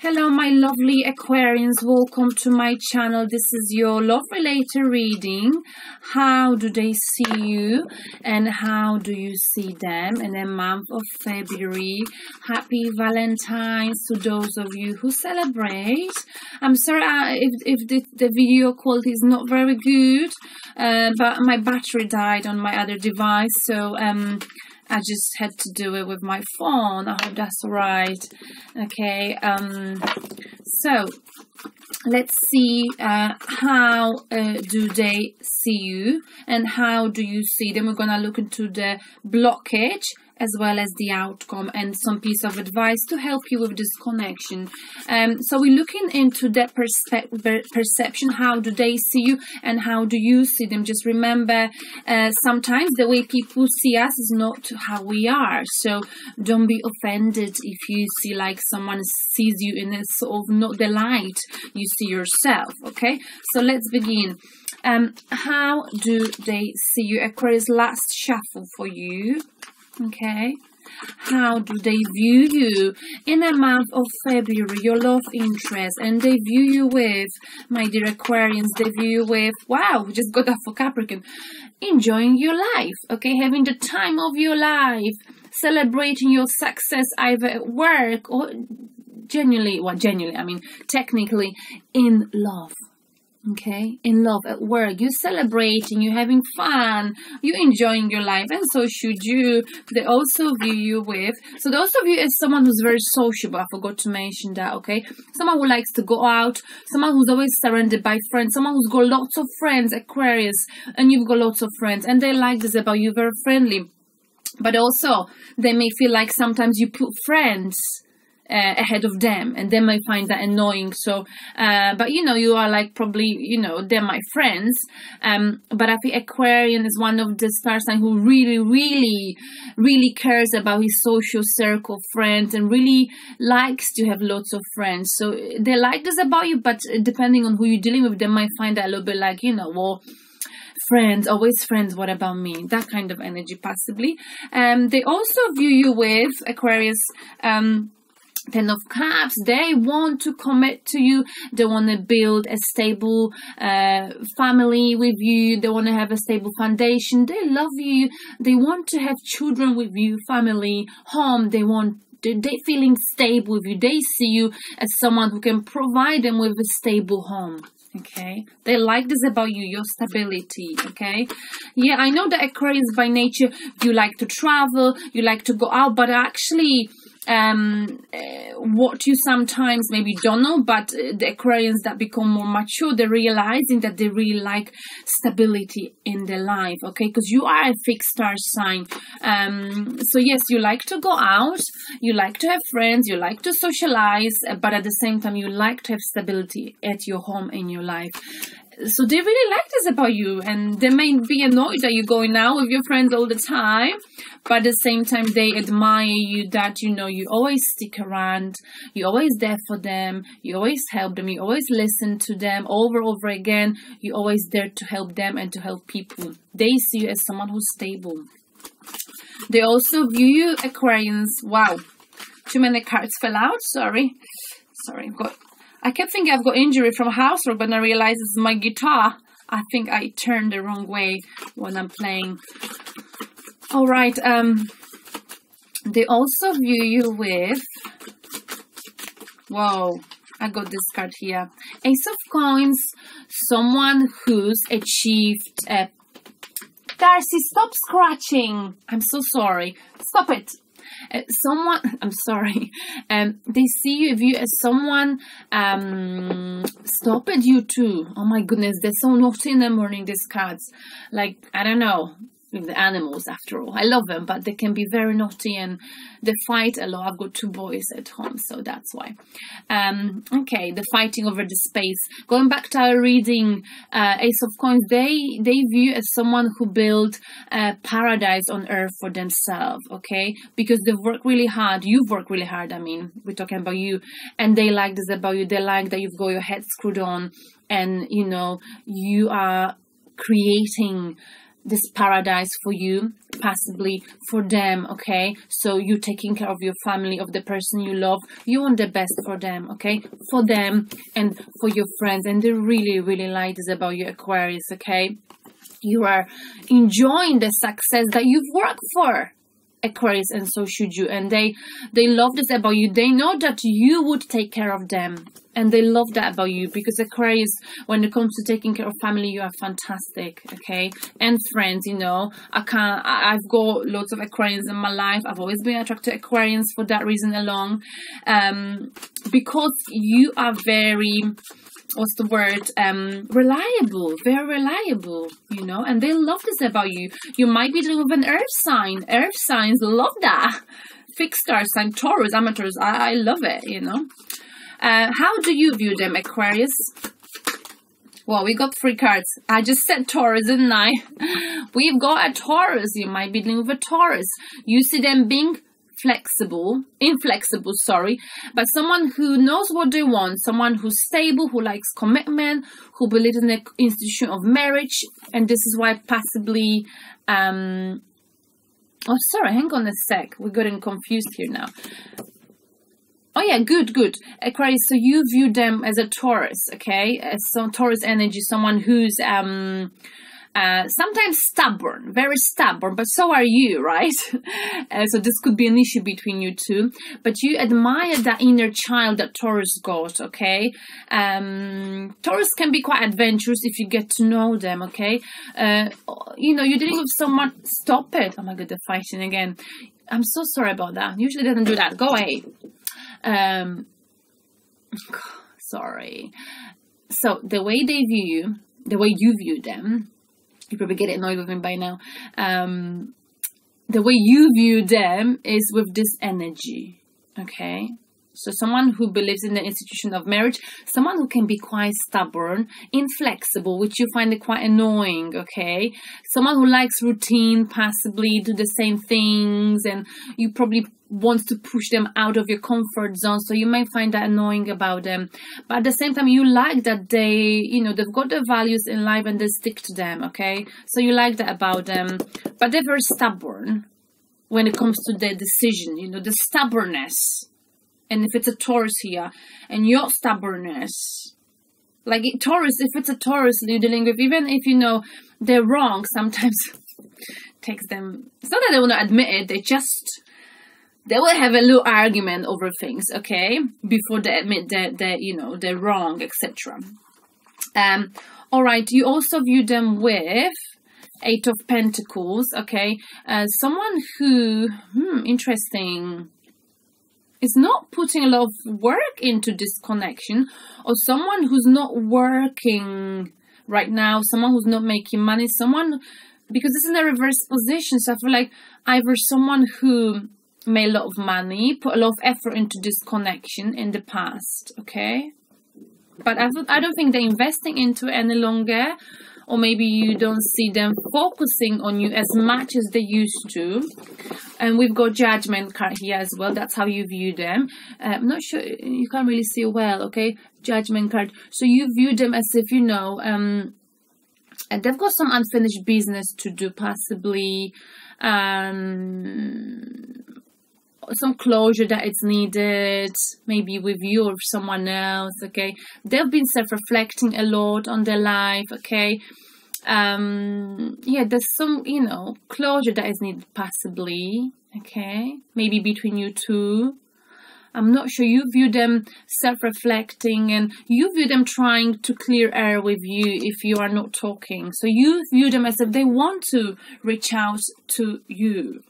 Hello my lovely Aquarians, welcome to my channel. This is your love related reading. How do they see you and how do you see them in the month of February? Happy Valentine's to those of you who celebrate. I'm sorry if the video quality is not very good, but my battery died on my other device, so I just had to do it with my phone. I hope that's all right. Okay, so let's see how do they see you and how do you see them. We're gonna look into the blockage as well as the outcome and some piece of advice to help you with this connection. So we're looking into that perception. How do they see you and how do you see them? Just remember, sometimes the way people see us is not how we are. So don't be offended if you see like someone sees you in a sort of not the light you see yourself. Okay, so let's begin. How do they see you? Aquarius, last shuffle for you. Okay, how do they view you in the month of February, your love interest? And they view you with, my dear Aquarians, they view you with, wow, we just got that for Capricorn, enjoying your life, okay, having the time of your life, celebrating your success either at work or genuinely, I mean technically in love. Okay, in love, at work, you're celebrating, you're having fun, you're enjoying your life, and so should you. They also view you with, so those of you as someone who's very sociable, I forgot to mention that, okay, someone who likes to go out, someone who's always surrounded by friends, someone who's got lots of friends, Aquarius, and you've got lots of friends, and they like this about you, very friendly, but also they may feel like sometimes you put friends ahead of them, and they may find that annoying. So but you know, you are like probably, you know, they're my friends, but I think Aquarian is one of this person who really cares about his social circle of friends and really likes to have lots of friends. So they like this about you, but depending on who you're dealing with, they might find that a little bit like, you know, well, friends, always friends, what about me? That kind of energy possibly. They also view you with, Aquarius, Ten of Cups. They want to commit to you. They want to build a stable family with you. They want to have a stable foundation. They love you. They want to have children with you, family, home. They feeling stable with you. They see you as someone who can provide them with a stable home. Okay, they like this about you, your stability. Okay, yeah, I know that Aquarius by nature, you like to travel, you like to go out, but actually what you sometimes maybe don't know, but the Aquarians that become more mature, they're realizing that they really like stability in their life. Okay, because you are a fixed star sign, so yes, you like to go out, you like to have friends, you like to socialize, but at the same time you like to have stability at your home, in your life. So they really like this about you, and they may be annoyed that you're going out with your friends all the time, but at the same time they admire you, that, you know, you always stick around, you're always there for them, you always help them, you always listen to them over and over again, you're always there to help them and to help people. They see you as someone who's stable. They also view you, Aquarians, wow, too many cards fell out, sorry, I kept thinking I've got injury from housework, but I realized it's my guitar. I think I turned the wrong way when I'm playing. All right. They also view you with, whoa, I got this card here. Ace of Coins, someone who's achieved Darcy, stop scratching. I'm so sorry. Stop it. Someone, I'm sorry, they see you as someone, stop it, you too. Oh my goodness, they're so naughty in the morning, these cards. Like, I don't know, the animals, after all, I love them, but they can be very naughty and they fight a lot. I've got 2 boys at home, so that's why. Okay, the fighting over the space. Going back to our reading, Ace of Coins, they view you as someone who built a paradise on earth for themselves, okay, because they've worked really hard. You've worked really hard, I mean, we're talking about you, and they like this about you. They like that you've got your head screwed on, and, you know, you are creating this paradise for you, possibly for them, okay? So you taking care of your family, of the person you love. You want the best for them, okay? For them and for your friends. And they really, really like this about you, Aquarius, okay? You are enjoying the success that you've worked for, Aquarius, and so should you. And they love this about you. They know that you would take care of them, and they love that about you, because Aquarius, when it comes to taking care of family, you are fantastic, okay? And friends, you know, I've got lots of Aquarians in my life. I've always been attracted to Aquarians for that reason alone, because you are very, what's the word, reliable, very reliable, you know, and they love this about you. You might be dealing with an earth sign. Earth signs love that. Fixed star sign, Taurus, amateurs, I love it, you know. How do you view them, Aquarius? Well, we got 3 cards. I just said Taurus, didn't I? We've got a Taurus. You might be dealing with a Taurus. You see them being inflexible, but someone who knows what they want, someone who's stable, who likes commitment, who believes in the institution of marriage. And this is why possibly, oh, sorry, hang on a sec. We're getting confused here now. Oh yeah, good. Aquarius, so you view them as a Taurus, okay? As some Taurus energy, someone who's sometimes stubborn, very stubborn, but so are you, right? So this could be an issue between you two, but you admire that inner child that Taurus got, okay? Taurus can be quite adventurous if you get to know them, okay? You know, you're dealing with someone. Stop it. Oh my god, they're fighting again. I'm so sorry about that. Usually doesn't do that. Go away. Sorry. So the way they view you, the way you view them, you probably get annoyed with me by now. The way you view them is with this energy, okay? So someone who believes in the institution of marriage, someone who can be quite stubborn, inflexible, which you find it quite annoying, okay? Someone who likes routine, possibly do the same things, and you probably want to push them out of your comfort zone, so you may find that annoying about them. But at the same time, you like that they, you know, they've got their values in life and they stick to them, okay? So you like that about them, but they're very stubborn when it comes to their decision, you know, the stubbornness. And if it's a Taurus here, and your stubbornness, like Taurus, if it's a Taurus you're dealing with, even if you know they're wrong, sometimes takes them, it's not that they want to admit it, they will have a little argument over things, okay, before they admit that you know, they're wrong, etc. All right, you also view them with 8 of Pentacles, okay, someone who, interesting, is not putting a lot of work into this connection, or someone who's not working right now, someone who's not making money, someone, because it's in a reverse position, so I feel like either someone who made a lot of money, put a lot of effort into this connection in the past, okay, but I don't think they're investing into it any longer, or maybe you don't see them focusing on you as much as they used to. And we've got Judgment card here as well. That's how you view them. I'm not sure, you can't really see well, okay? Judgment card. So you view them as if, you know, and they've got some unfinished business to do, possibly. Some closure that is needed, maybe with you or someone else, okay? They've been self-reflecting a lot on their life, okay? Yeah, there's some, you know, closure that is needed, possibly, okay? Maybe between you two. I'm not sure. You view them self-reflecting, and you view them trying to clear air with you if you are not talking. So you view them as if they want to reach out to you.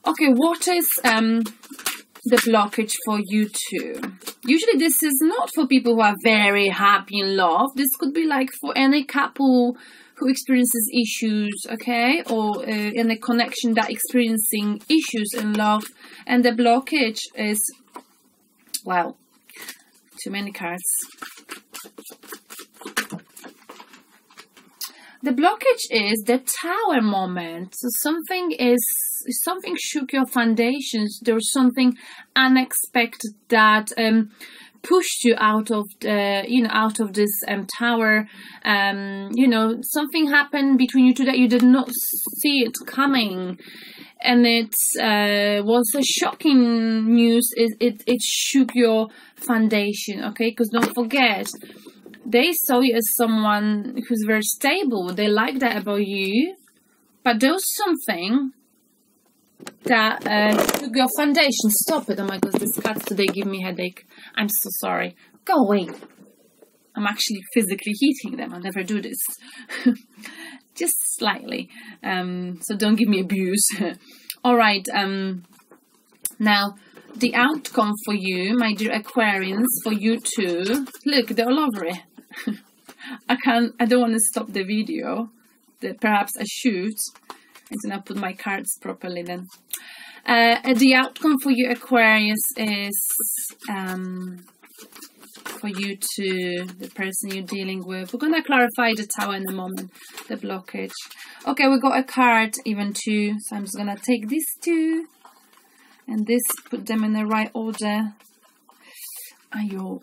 Okay, what is the blockage for you two? Usually this is not for people who are very happy in love. This could be like for any couple who experiences issues, okay? Or in a connection that experiencing issues in love. And the blockage is, wow, too many cards. The blockage is the Tower moment. So something shook your foundations. There's something unexpected that pushed you out of the, out of this tower. Something happened between you two that you did not see it coming, and it was a shocking news. It shook your foundation, okay? Because don't forget, they saw you as someone who's very stable. They like that about you, but there was something that shook your foundation. Stop it! Oh my God, these cats today give me a headache. I'm so sorry. Go away. I'm actually physically heating them. I never do this. Just slightly. So don't give me abuse. All right. Now, the outcome for you, my dear Aquarians, for you too. Look, they're all over it. I don't want to stop the video. Perhaps I should. And then I'll put my cards properly then. The outcome for you, Aquarius, is for you to the person you're dealing with. We're going to clarify the Tower in a moment, the blockage. Okay, we got a card, even two. So I'm just going to take these two and this, put them in the right order. Ayo.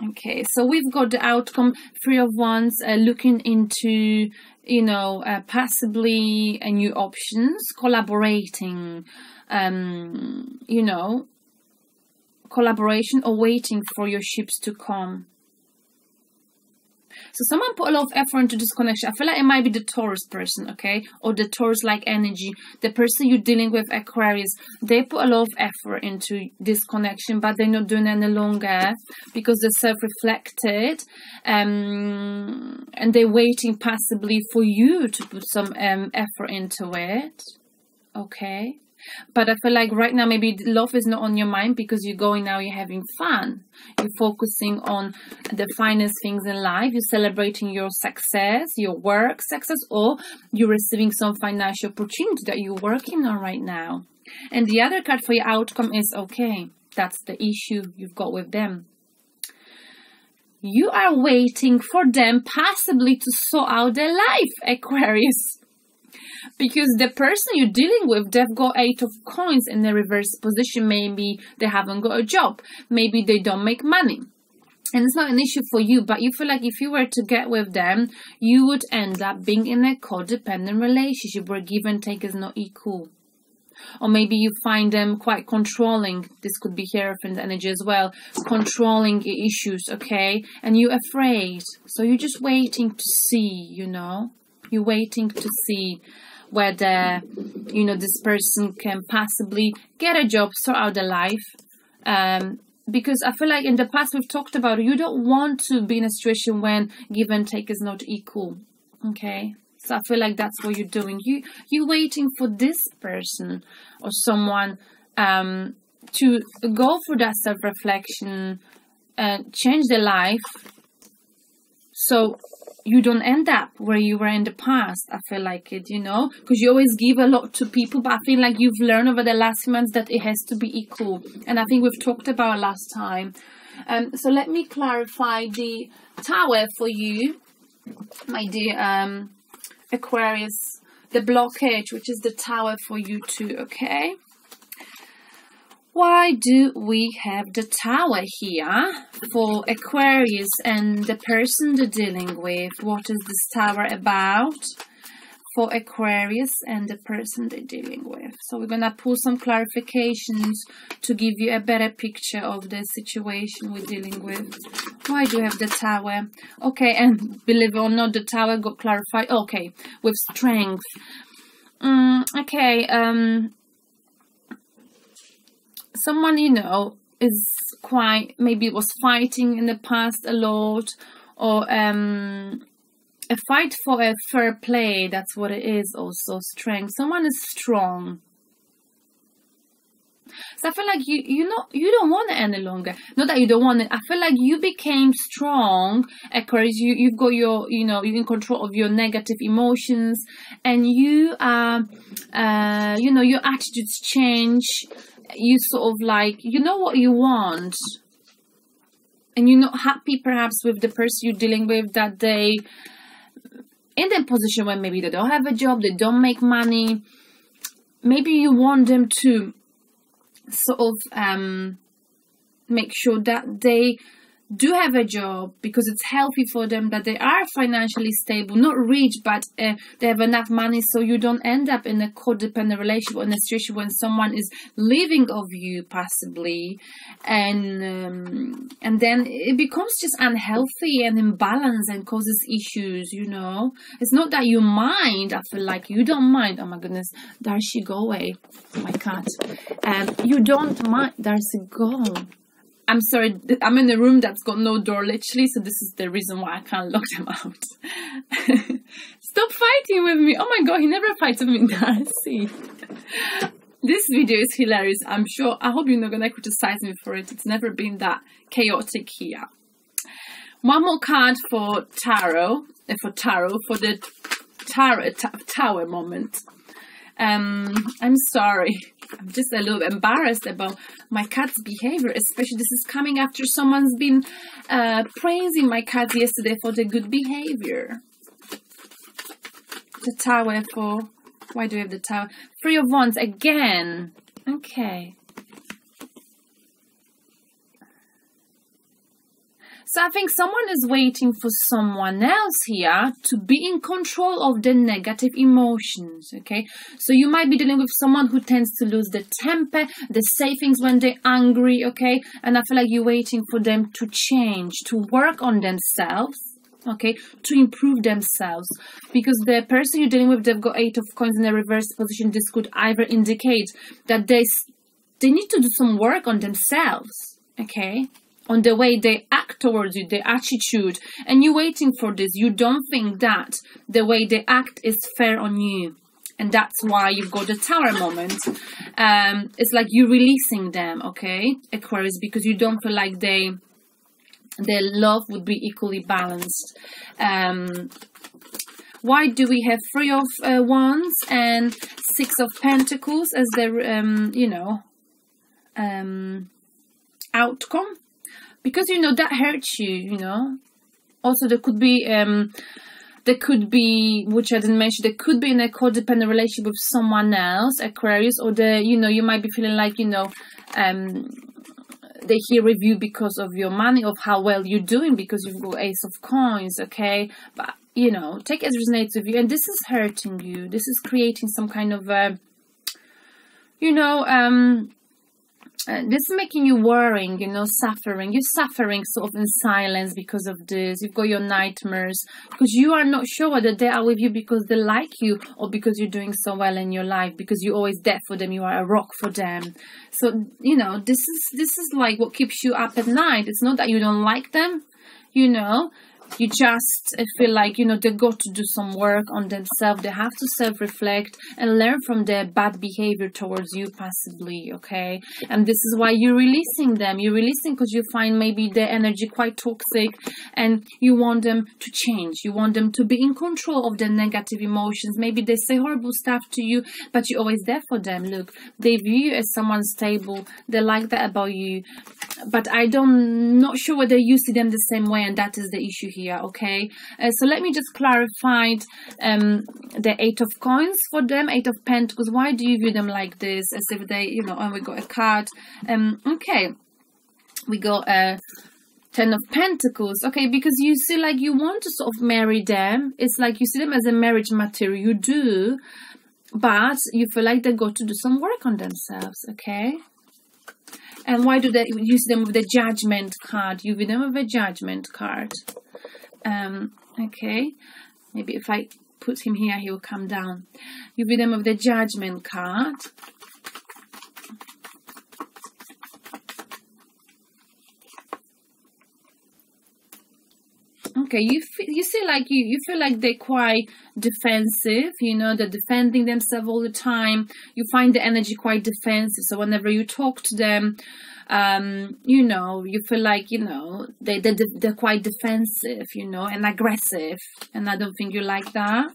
Okay, so we've got the outcome, Three of Wands, looking into, possibly new options, collaborating, collaboration, or waiting for your ships to come. So someone put a lot of effort into this connection. I feel like it might be the Taurus person, okay? Or the Taurus-like energy. The person you're dealing with, Aquarius, they put a lot of effort into this connection, but they're not doing it any longer because they're self-reflected. And they're waiting possibly for you to put some effort into it, okay? But I feel like right now maybe love is not on your mind because you're going now, you're having fun. You're focusing on the finest things in life. You're celebrating your success, your work success, or you're receiving some financial opportunity that you're working on right now. And the other card for your outcome is, okay, that's the issue you've got with them. You are waiting for them possibly to sort out their life, Aquarius. Because the person you're dealing with, they've got 8 of coins in the reverse position. Maybe they haven't got a job. Maybe they don't make money. And it's not an issue for you, but you feel like if you were to get with them, you would end up being in a codependent relationship where give and take is not equal. Or maybe you find them quite controlling. This could be Hierophant energy as well. Controlling issues, okay? And you're afraid. So you're just waiting to see, You're waiting to see whether, this person can possibly get a job, sort out their life. Because I feel like in the past we've talked about, you don't want to be in a situation when give and take is not equal. Okay? So I feel like that's what you're doing. You're waiting for this person or someone to go through that self-reflection and change their life. So you don't end up where you were in the past. I feel like it, because you always give a lot to people, but I feel like you've learned over the last few months that it has to be equal. And I think we've talked about it last time. So let me clarify the Tower for you, my dear Aquarius. The blockage, which is the Tower for you too, okay? Why do we have the Tower here for Aquarius and the person they're dealing with? What is this Tower about for Aquarius and the person they're dealing with? So we're going to pull some clarifications to give you a better picture of the situation we're dealing with. Why do we have the Tower? Okay, and believe it or not, the Tower got clarified. Okay, with strength. Someone, is quite, maybe was fighting in the past a lot, or a fight for a fair play. That's what it is also, strength. Someone is strong. So I feel like you don't want it any longer. Not that you don't want it. I feel like you became strong, Aquarius. You've got your, you're in control of your negative emotions, and you are, your attitudes change. You sort of like, you know what you want, and you're not happy perhaps with the person you're dealing with, that they in their position where maybe they don't have a job, they don't make money. Maybe you want them to sort of make sure that they do have a job because it's healthy for them, that they are financially stable, not rich, but they have enough money, so you don't end up in a codependent relationship or in a situation when someone is living off you possibly, and then it becomes just unhealthy and imbalanced and causes issues, you know. It's not that you mind. I feel like you don't mind. Oh my goodness, Darcy, go away, my cat. You don't mind. Darcy, go. I'm sorry, I'm in a room that's got no door, literally, so this is the reason why I can't lock them out. Stop fighting with me. Oh my god, he never fights with me, Darcy. This video is hilarious, I'm sure. I hope you're not going to criticize me for it. It's never been that chaotic here. One more card for tarot, for the tower moment. I'm sorry. I'm just a little embarrassed about my cat's behavior, especially this is coming after someone's been praising my cat yesterday for the good behavior. The tower for... Why do we have the tower? Three of Wands again. Okay. So I think someone is waiting for someone else here to be in control of the negative emotions, okay? So you might be dealing with someone who tends to lose their temper, they say things when they're angry, okay? And I feel like you're waiting for them to change, to work on themselves, okay? To improve themselves. Because the person you're dealing with, they've got 8 of Coins in a reverse position. This could either indicate that they need to do some work on themselves, okay? On the way they act towards you, their attitude, and you're waiting for this. You don't think that the way they act is fair on you, and that's why you've got the Tower moment. It's like you're releasing them, okay, Aquarius, because you don't feel like their love would be equally balanced. Why do we have 3 of Wands and 6 of Pentacles as their, you know, outcome? Because, you know, that hurts you, you know. Also, there could be, which I didn't mention, there could be in a codependent relationship with someone else, Aquarius, or you know, you might be feeling like, you know, they here with you because of your money, of how well you're doing, because you've got Ace of Coins, okay? But, you know, take it as resonates with you, and this is hurting you. This is creating some kind of, you know, this is making you worrying, you know, suffering. You're suffering sort of in silence because of this. You've got your nightmares because you are not sure whether they are with you because they like you or because you're doing so well in your life, because you're always there for them. You are a rock for them. So, you know, this is like what keeps you up at night. It's not that you don't like them, you know. You just feel like, you know, they've got to do some work on themselves. They have to self-reflect and learn from their bad behavior towards you, possibly, okay? And this is why you're releasing them. You're releasing because you find maybe their energy quite toxic and you want them to change. You want them to be in control of their negative emotions. Maybe they say horrible stuff to you, but you're always there for them. Look, they view you as someone stable. They like that about you. But not sure whether you see them the same way, and that is the issue here, okay? So let me just clarify the 8 of Coins for them, 8 of Pentacles. Why do you view them like this? As if they, you know, and we got a card. Okay, we got a 10 of Pentacles. Okay, because you see like you want to sort of marry them. It's like you see them as a marriage material. You do, but you feel like they got to do some work on themselves, okay? And why do they use them with the Judgment card? You view them with a Judgment card. Okay. Maybe if I put him here, he will come down. You view them with the Judgment card. Okay, you see like you feel like they're quite defensive, you know, they're defending themselves all the time. You find the energy quite defensive, so whenever you talk to them, you know, you feel like, you know, they're quite defensive, you know, and aggressive, and I don't think you like that.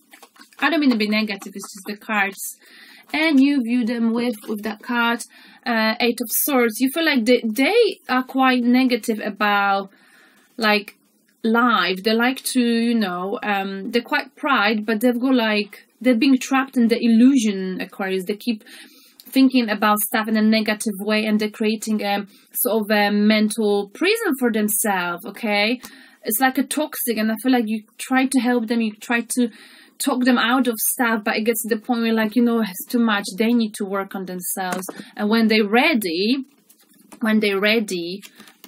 I don't mean to be negative, it's just the cards. And you view them with that card, 8 of Swords. You feel like they are quite negative about, like, life. They like to, you know, they're quite pride, but they've got like, they're being trapped in the illusion, Aquarius. They keep thinking about stuff in a negative way, and they're creating a sort of a mental prison for themselves, okay? It's like a toxic, and I feel like you try to help them, you try to talk them out of stuff, but it gets to the point where, like, you know, it's too much. They need to work on themselves, and when they're ready,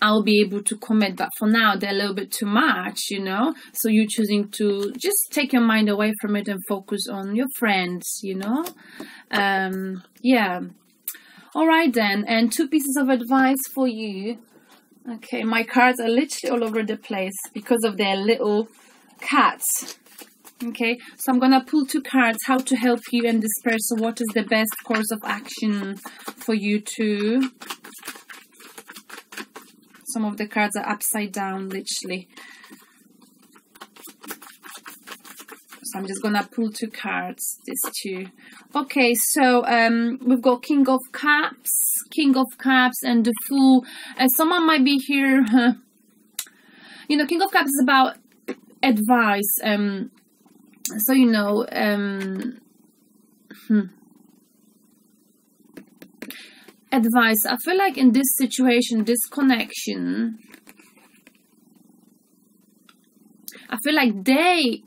I'll be able to commit. But for now, they're a little bit too much, you know. So you're choosing to just take your mind away from it and focus on your friends, you know. Yeah. All right then. And 2 pieces of advice for you. Okay, my cards are literally all over the place because of their little cats. Okay, so I'm gonna pull 2 cards. How to help you and this person. What is the best course of action for you two? Some of the cards are upside down, literally. So I'm just gonna pull 2 cards, these 2. Okay, so we've got King of Cups, and the Fool. Someone might be here. You know, King of Cups is about advice. So you know, advice. I feel like in this situation, this connection, I feel like they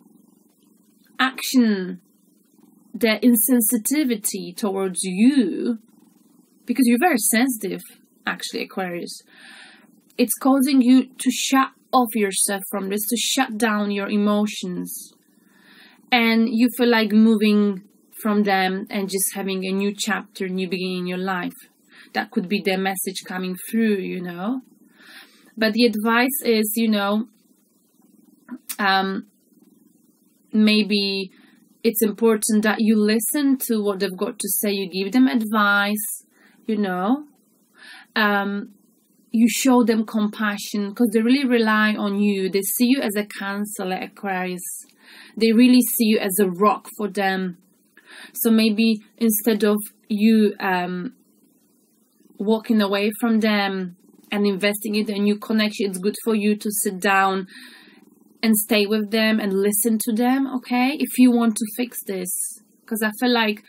action their insensitivity towards you, because you're very sensitive, actually, Aquarius. It's causing you to shut off yourself from this, to shut down your emotions, and you feel like moving from them and just having a new chapter, new beginning in your life. That could be their message coming through, you know. But the advice is, you know, maybe it's important that you listen to what they've got to say. You give them advice, you know. You show them compassion, because they really rely on you. They see you as a counselor, Aquarius. They really see you as a rock for them. So maybe instead of you walking away from them and investing in a new connection, it's good for you to sit down and stay with them and listen to them, okay? If you want to fix this. Because I feel like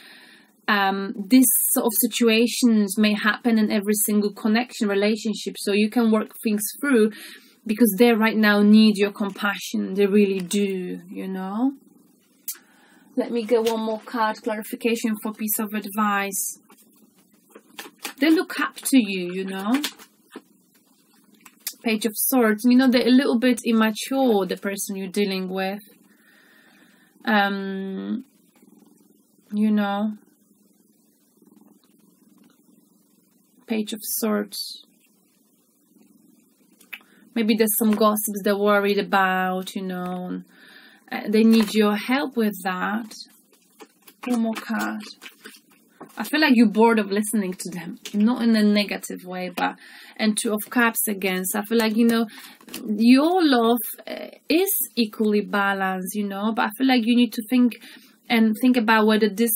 this sort of situations may happen in every single connection, relationship. So you can work things through, because they right now need your compassion. They really do, you know? Let me get one more card, clarification for piece of advice. They look up to you, you know. Page of Swords. You know, they're a little bit immature, the person you're dealing with. You know. Page of Swords. Maybe there's some gossips they're worried about, you know. They need your help with that. One more card. I feel like you're bored of listening to them. Not in a negative way, but... And 2 of Cups again. So I feel like, you know, your love is equally balanced, you know. But I feel like you need to think about whether this